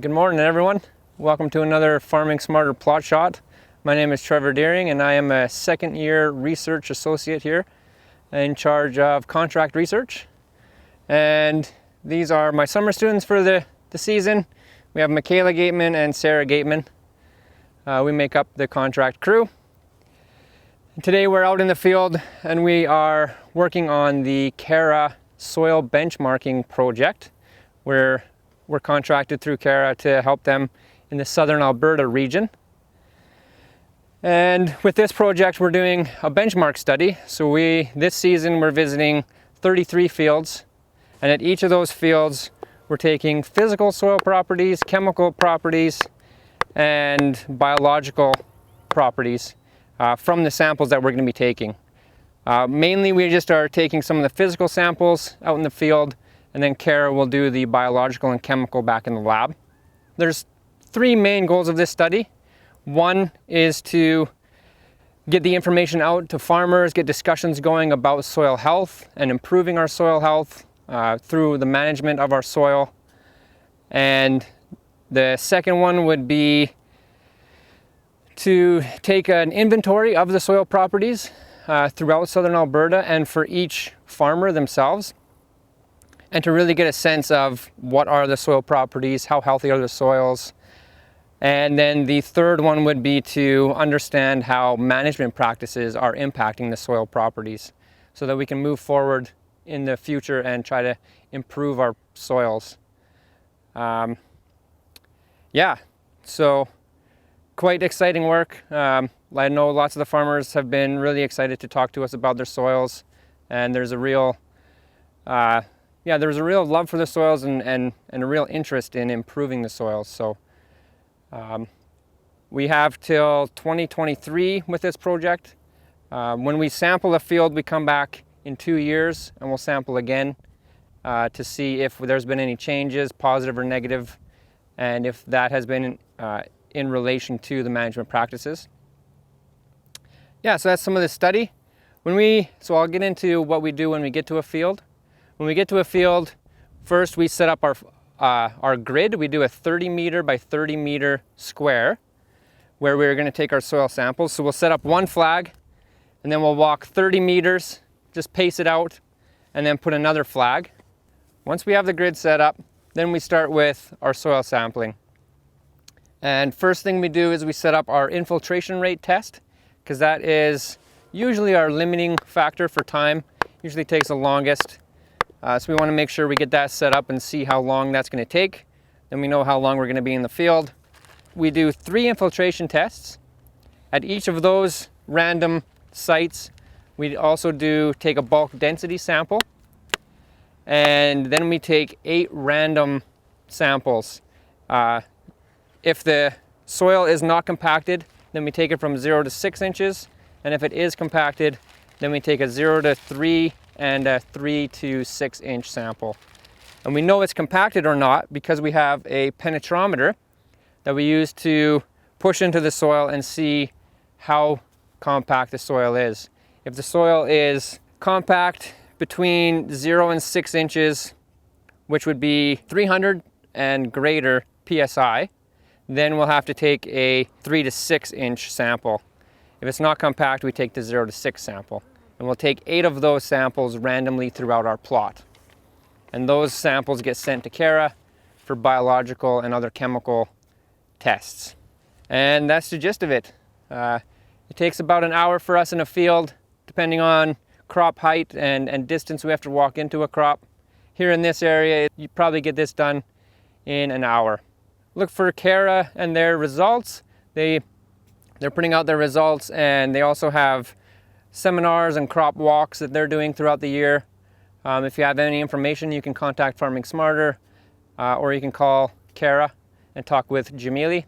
Good morning, everyone. Welcome to another Farming Smarter plot shot. My name is Trevor Deering and I am a second-year research associate here in charge of contract research. And these are my summer students for the season. We have Michaela Gateman and Sarah Gateman. We make up the contract crew. Today we're out in the field and we are working on the CARA soil benchmarking project, where we're contracted through CARA to help them in the southern Alberta region. And with this project, we're doing a benchmark study. So this season, we're visiting 33 fields. And at each of those fields, we're taking physical soil properties, chemical properties, and biological properties from the samples that we're going to be taking. Mainly, we just are taking some of the physical samples out in the field, and then CARA will do the biological and chemical back in the lab. There's three main goals of this study. One is to get the information out to farmers, get discussions going about soil health and improving our soil health through the management of our soil. And the second one would be to take an inventory of the soil properties throughout southern Alberta and for each farmer themselves, and to really get a sense of what are the soil properties, how healthy are the soils. And then the third one would be to understand how management practices are impacting the soil properties so that we can move forward in the future and try to improve our soils. Yeah, so quite exciting work. I know lots of the farmers have been really excited to talk to us about their soils, and there's a real there's a real love for the soils and a real interest in improving the soils. So we have till 2023 with this project. When we sample a field, we come back in 2 years and we'll sample again to see if there's been any changes, positive or negative, and if that has been in relation to the management practices. Yeah, so that's some of the study. So I'll get into what we do when we get to a field. When we get to a field, first we set up our grid. We do a 30 meter by 30 meter square where we're going to take our soil samples. So we'll set up one flag and then we'll walk 30 meters, just pace it out, and then put another flag. Once we have the grid set up, then we start with our soil sampling. And first thing we do is we set up our infiltration rate test, because that is usually our limiting factor for time. Usually takes the longest. So we want to make sure we get that set up and see how long that's going to take. Then we know how long we're going to be in the field. We do 3 infiltration tests. At each of those random sites, we also take a bulk density sample. And then we take 8 random samples. If the soil is not compacted, then we take it from 0 to 6 inches. And if it is compacted, then we take a 0 to 3 and a 3 to 6 inch sample. And we know it's compacted or not because we have a penetrometer that we use to push into the soil and see how compact the soil is. If the soil is compact between 0 and 6 inches, which would be 300 and greater PSI, then we'll have to take a 3 to 6 inch sample. If it's not compact, we take the 0 to 6 sample. And we'll take 8 of those samples randomly throughout our plot. And those samples get sent to CARA for biological and other chemical tests. And that's the gist of it. It takes about an hour for us in a field, depending on crop height and distance we have to walk into a crop. Here in this area, you probably get this done in an hour. Look for CARA and their results. They're putting out their results, and they also have seminars and crop walks that they're doing throughout the year. If you have any information, you can contact Farming Smarter, or you can call CARA and talk with Jamili.